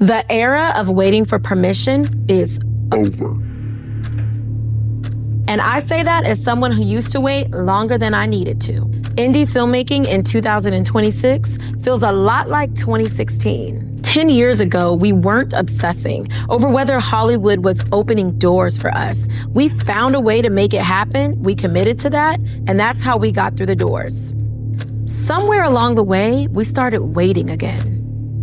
The era of waiting for permission is over. And I say that as someone who used to wait longer than I needed to. Indie filmmaking in 2026 feels a lot like 2016. 10 years ago, we weren't obsessing over whether Hollywood was opening doors for us. We found a way to make it happen, we committed to that, and that's how we got through the doors. Somewhere along the way, we started waiting again.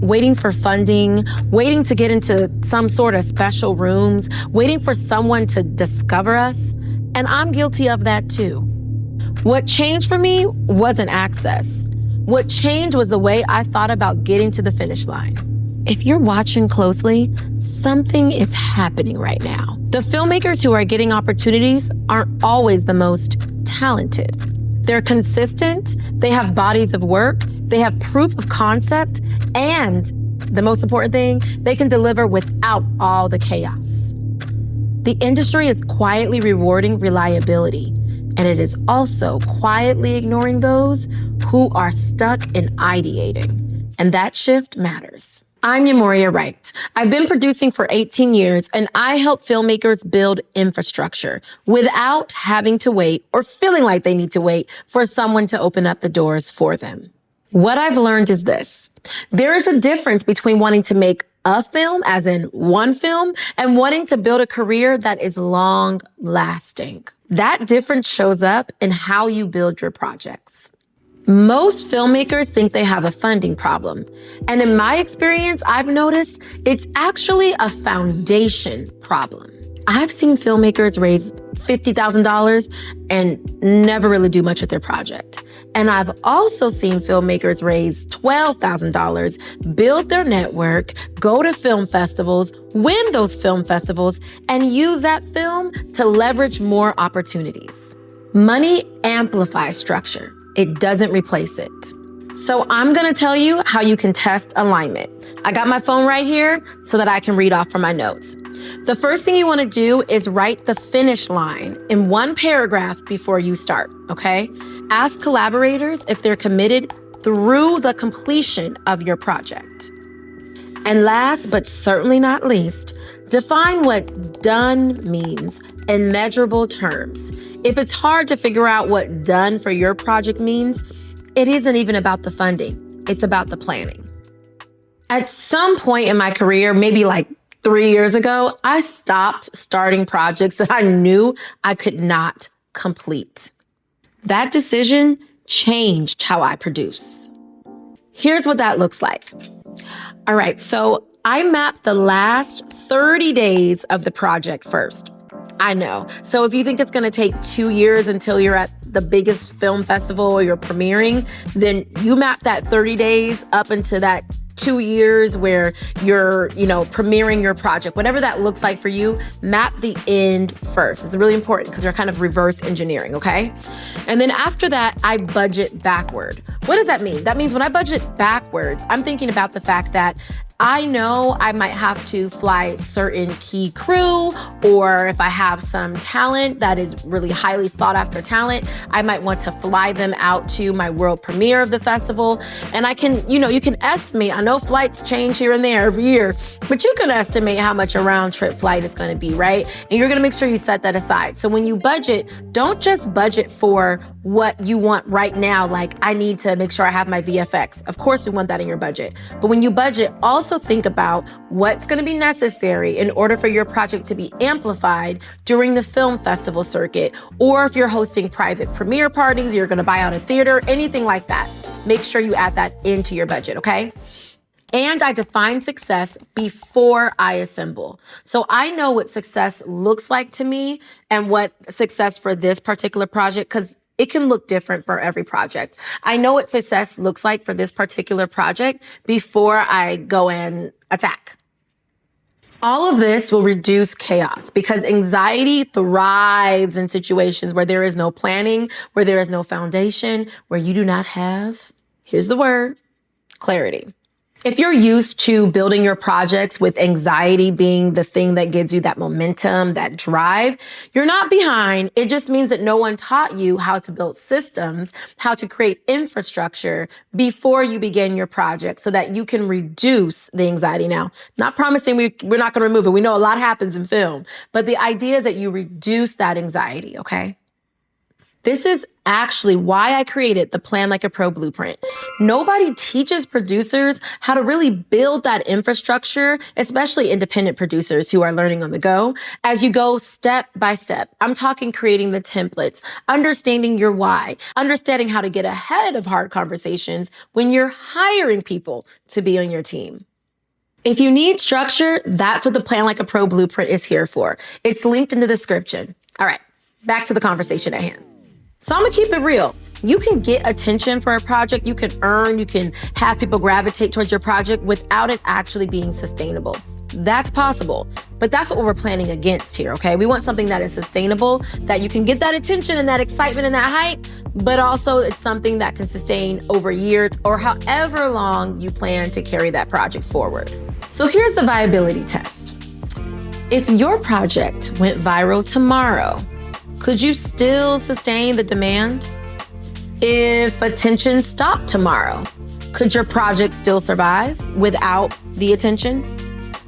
Waiting for funding, waiting to get into some sort of special rooms, waiting for someone to discover us. And I'm guilty of that too. What changed for me wasn't access. What changed was the way I thought about getting to the finish line. If you're watching closely, something is happening right now. The filmmakers who are getting opportunities aren't always the most talented. They're consistent, they have bodies of work, they have proof of concept, and the most important thing, they can deliver without all the chaos. The industry is quietly rewarding reliability, and it is also quietly ignoring those who are stuck in ideating, and that shift matters. I'm Yamoria Wright. I've been producing for 18 years, and I help filmmakers build infrastructure without having to wait or feeling like they need to wait for someone to open up the doors for them. What I've learned is this. There is a difference between wanting to make a film, as in one film, and wanting to build a career that is long-lasting. That difference shows up in how you build your projects. Most filmmakers think they have a funding problem. And in my experience, I've noticed it's actually a foundation problem. I've seen filmmakers raise $50,000 and never really do much with their project. And I've also seen filmmakers raise $12,000, build their network, go to film festivals, win those film festivals, and use that film to leverage more opportunities. Money amplifies structure. It doesn't replace it. So I'm gonna tell you how you can test alignment. I got my phone right here so that I can read off from my notes. The first thing you wanna do is write the finish line in one paragraph before you start, okay? Ask collaborators if they're committed through the completion of your project. And last but certainly not least, define what done means in measurable terms. If it's hard to figure out what done for your project means, it isn't even about the funding, it's about the planning. At some point in my career, maybe like 3 years ago, I stopped starting projects that I knew I could not complete. That decision changed how I produce. Here's what that looks like. All right, so I mapped the last 30 days of the project first. I know. So if you think it's gonna take 2 years until you're at the biggest film festival or you're premiering, then you map that 30 days up into that 2 years where you're, premiering your project. Whatever that looks like for you, map the end first. It's really important because you're kind of reverse engineering, okay? And then after that, I budget backward. What does that mean? That means when I budget backwards, I'm thinking about the fact that I know I might have to fly certain key crew, or if I have some talent that is really highly sought after talent, I might want to fly them out to my world premiere of the festival. And I can, you can estimate, I know flights change here and there every year, but you can estimate how much a round trip flight is gonna be, right? And you're gonna make sure you set that aside. So when you budget, don't just budget for what you want right now, like I need to make sure I have my VFX. Of course we want that in your budget. But when you budget, also think about what's going to be necessary in order for your project to be amplified during the film festival circuit, or if you're hosting private premiere parties, you're going to buy out a theater, anything like that. Make sure you add that into your budget, okay? And I define success before I assemble. So I know what success looks like to me and what success for this particular project, because it can look different for every project. I know what success looks like for this particular project before I go and attack. All of this will reduce chaos because anxiety thrives in situations where there is no planning, where there is no foundation, where you do not have, here's the word, clarity. If you're used to building your projects with anxiety being the thing that gives you that momentum, that drive, you're not behind. It just means that no one taught you how to build systems, how to create infrastructure before you begin your project so that you can reduce the anxiety. Now, not promising we're not going to remove it. We know a lot happens in film, but the idea is that you reduce that anxiety, okay? This is actually why I created the Plan Like a Pro blueprint. Nobody teaches producers how to really build that infrastructure, especially independent producers who are learning on the go, as you go step by step. I'm talking creating the templates, understanding your why, understanding how to get ahead of hard conversations when you're hiring people to be on your team. If you need structure, that's what the Plan Like a Pro blueprint is here for. It's linked in the description. All right, back to the conversation at hand. So I'm gonna keep it real. You can get attention for a project, you can have people gravitate towards your project without it actually being sustainable. That's possible, but that's what we're planning against here, okay? We want something that is sustainable, that you can get that attention and that excitement and that hype, but also it's something that can sustain over years or however long you plan to carry that project forward. So here's the viability test. If your project went viral tomorrow, could you still sustain the demand? If attention stopped tomorrow, could your project still survive without the attention?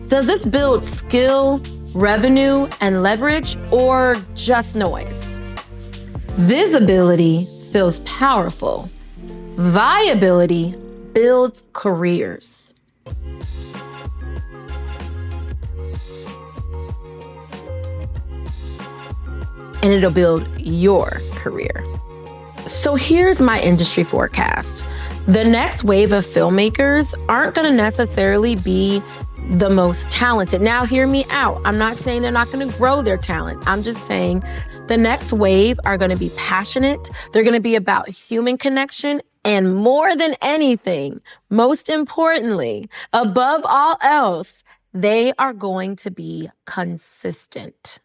Does this build skill, revenue, and leverage, or just noise? Visibility feels powerful. Viability builds careers. And it'll build your career. So here's my industry forecast. The next wave of filmmakers aren't gonna necessarily be the most talented. Now hear me out. I'm not saying they're not gonna grow their talent. I'm just saying the next wave are gonna be passionate. They're gonna be about human connection, and more than anything, most importantly, above all else, they are going to be consistent.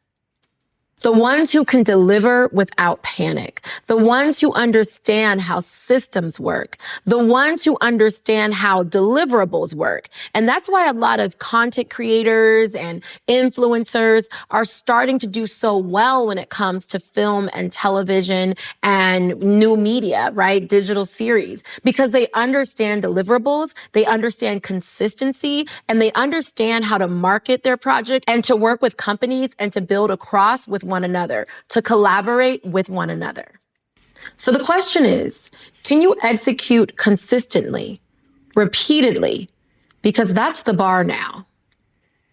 The ones who can deliver without panic, the ones who understand how systems work, the ones who understand how deliverables work. And that's why a lot of content creators and influencers are starting to do so well when it comes to film and television and new media, right? Digital series, because they understand deliverables, they understand consistency, and they understand how to market their project and to work with companies and to build across with one another, to collaborate with one another. So the question is, can you execute consistently, repeatedly? Because that's the bar now.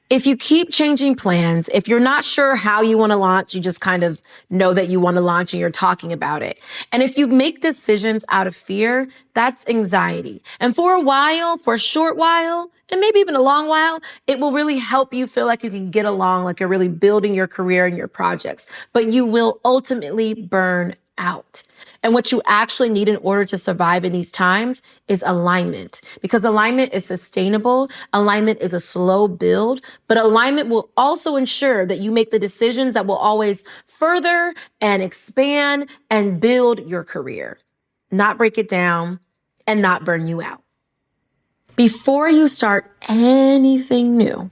If you keep changing plans, if you're not sure how you want to launch, you just kind of know that you want to launch and you're talking about it. And if you make decisions out of fear, that's anxiety. And for a while, for a short while, and maybe even a long while, it will really help you feel like you can get along, like you're really building your career and your projects. But you will ultimately burn out. And what you actually need in order to survive in these times is alignment, because alignment is sustainable. Alignment is a slow build, but alignment will also ensure that you make the decisions that will always further and expand and build your career, not break it down and not burn you out. Before you start anything new,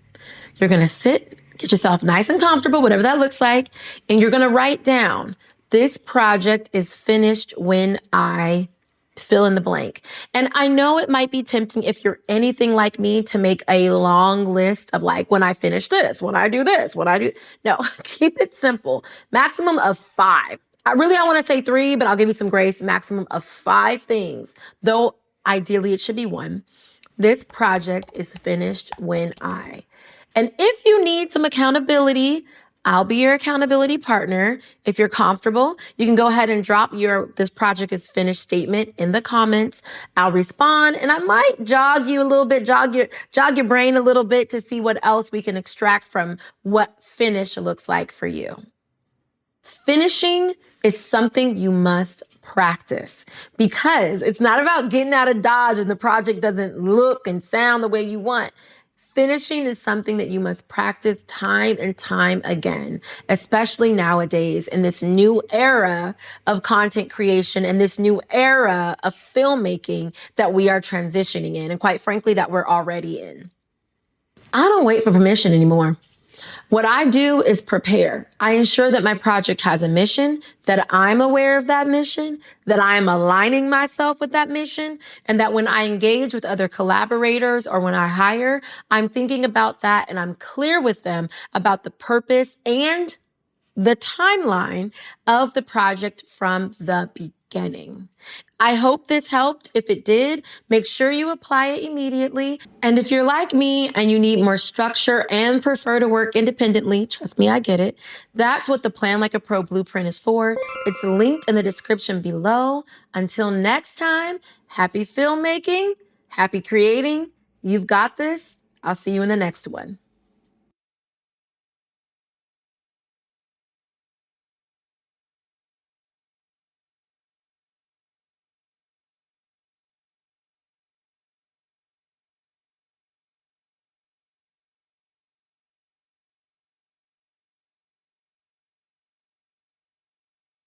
you're going to sit, get yourself nice and comfortable, whatever that looks like, and you're going to write down, this project is finished when I fill in the blank. And I know it might be tempting, if you're anything like me, to make a long list of like, when I finish this, when I do this, when I do. No, keep it simple. Maximum of 5. I want to say 3, but I'll give you some grace. Maximum of 5 things, though ideally it should be 1. This project is finished when I. And if you need some accountability, I'll be your accountability partner. If you're comfortable, you can go ahead and drop your "this project is finished" statement in the comments. I'll respond, and I might jog you a little bit, jog your brain a little bit to see what else we can extract from what finish looks like for you. Finishing is something you must practice, because it's not about getting out of Dodge when the project doesn't look and sound the way you want. Finishing is something that you must practice time and time again, especially nowadays in this new era of content creation and this new era of filmmaking that we are transitioning in, and quite frankly, that we're already in. I don't wait for permission anymore. What I do is prepare. I ensure that my project has a mission, that I'm aware of that mission, that I am aligning myself with that mission, and that when I engage with other collaborators or when I hire, I'm thinking about that and I'm clear with them about the purpose and the timeline of the project from the beginning. I hope this helped. If it did, make sure you apply it immediately. And if you're like me and you need more structure and prefer to work independently, trust me, I get it. That's what the Plan Like a Pro Blueprint is for. It's linked in the description below. Until next time, happy filmmaking, happy creating. You've got this. I'll see you in the next one.